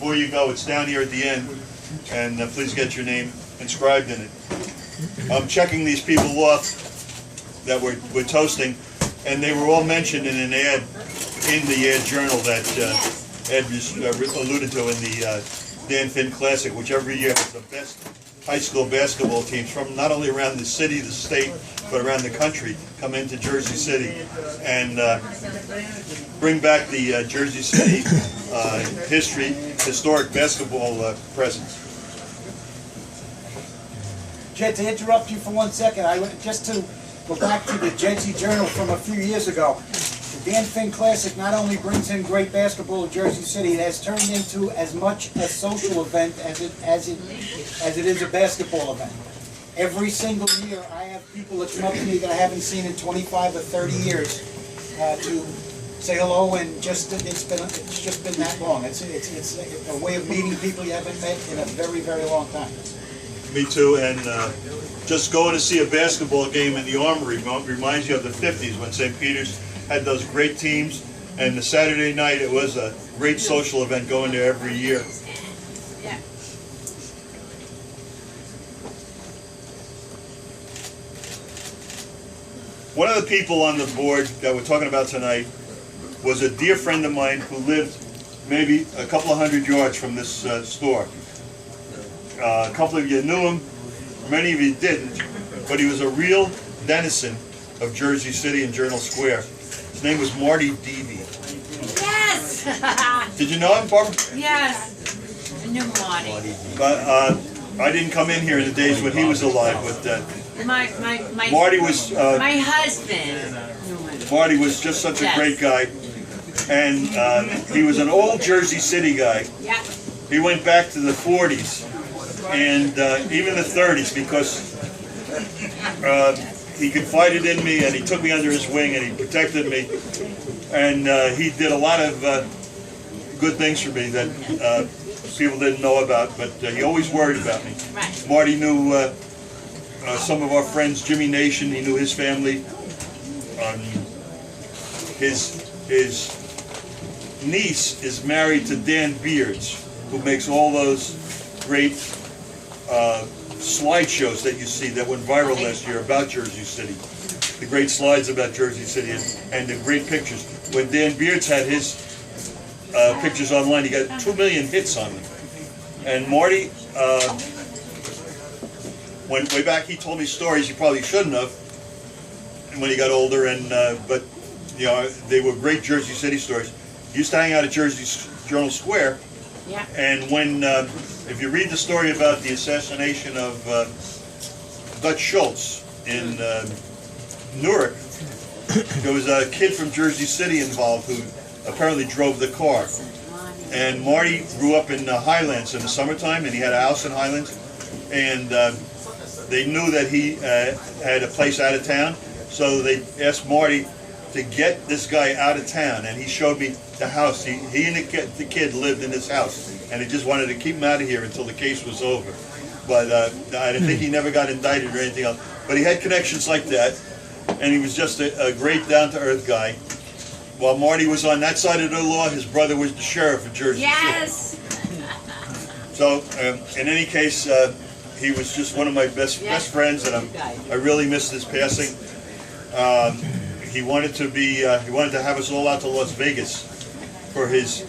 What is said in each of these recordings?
before you go, it's down here at the end, and please get your name inscribed in it. I'm checking these people off that we're toasting, and they were all mentioned in an ad, in the ad journal that Ed just alluded to in the Dan Finn Classic, which every year has the best high school basketball teams from not only around the city, the state, but around the country come into Jersey City and bring back the Jersey City historic basketball presence. Jed, to interrupt you for 1 second, just to go back to the Jedsey Journal from a few years ago. The Dan Finn Classic not only brings in great basketball to Jersey City, it has turned into as much a social event as it is a basketball event. Every single year, I have people that come up to me that I haven't seen in 25 or 30 years to say hello, and it's just been that long. It's a way of meeting people you haven't met in a very, very long time. Me too, and just going to see a basketball game in the Armory reminds you of the 50s when St. Peter's had those great teams, and the Saturday night it was a great social event going there every year. Yeah. One of the people on the board that we're talking about tonight was a dear friend of mine who lived maybe a couple of 100 yards from this store. A couple of you knew him, many of you didn't, but he was a real denizen of Jersey City and Journal Square. His name was Marty Deevy. Yes! Did you know him, Barbara? Yes! I knew Marty. But I didn't come in here in the days when he was alive, but Marty was... my husband knew him. Marty was just such a great guy, and he was an old Jersey City guy. Yeah. He went back to the 40s and even the 30s because he confided in me and he took me under his wing and he protected me, and he did a lot of good things for me that people didn't know about, but he always worried about me. Right. Marty knew some of our friends, Jimmy Nation, he knew his family. His niece is married to Dan Beards, who makes all those great slideshows that you see that went viral last year about Jersey City. The great slides about Jersey City and the great pictures. When Dan Beards had his pictures online, he got 2 million hits on them. And Marty, way back, he told me stories he probably shouldn't have when he got older, and but you know, they were great Jersey City stories. He used to hang out at Jersey Journal Square. Yeah. And when, if you read the story about the assassination of Dutch Schultz in Newark, there was a kid from Jersey City involved who apparently drove the car. And Marty grew up in Highlands in the summertime, and he had a house in Highlands. And they knew that he had a place out of town, so they asked Marty to get this guy out of town, and he showed me the house. He and the kid lived in this house, and he just wanted to keep him out of here until the case was over. But I think he never got indicted or anything else. But he had connections like that, and he was just a great down-to-earth guy. While Marty was on that side of the law, his brother was the sheriff of Jersey City. Yes! So, in any case, he was just one of my best friends, and I really missed his passing. He wanted to have us all out to Las Vegas for his,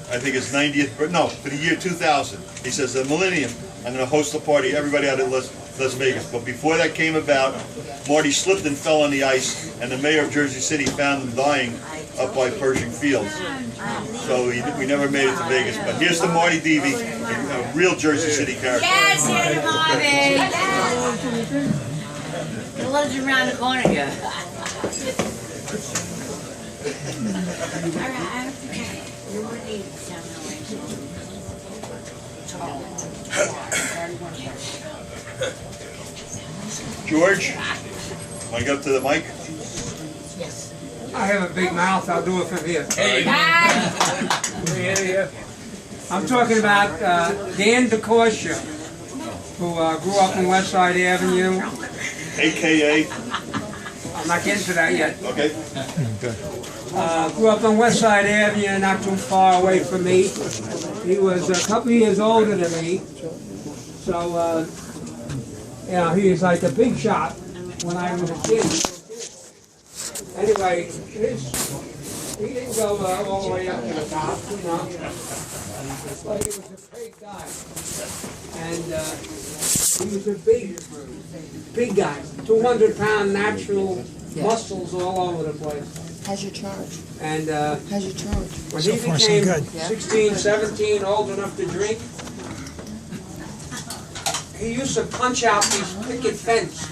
I think his 90th, no, for the year 2000. He says, the millennium, I'm going to host a party, everybody out at Las Vegas. But before that came about, Marty slipped and fell on the ice, and the mayor of Jersey City found him dying up by Pershing Fields. So we never made it to Vegas. But here's the Marty Deevy, a real Jersey City character. Yes, here's Marty! Yes. He lives around the corner here. George, want to get up to the mic? Yes. I have a big mouth, I'll do it from here. I'm talking about Dan DiCorcia, who grew up on West Side Avenue. AKA? I'm not getting to that yet. Okay. Grew up on West Side Avenue, not too far away from me. He was a couple of years older than me, so, he was like a big shot when I was a kid. Anyway, he didn't go all the way up to the top, but he was a big guy. And he was a big guy, 200-pound natural muscles all over the place. How's your charge? And How's your charge? when he became 16, 17, old enough to drink, he used to punch out these picket fence.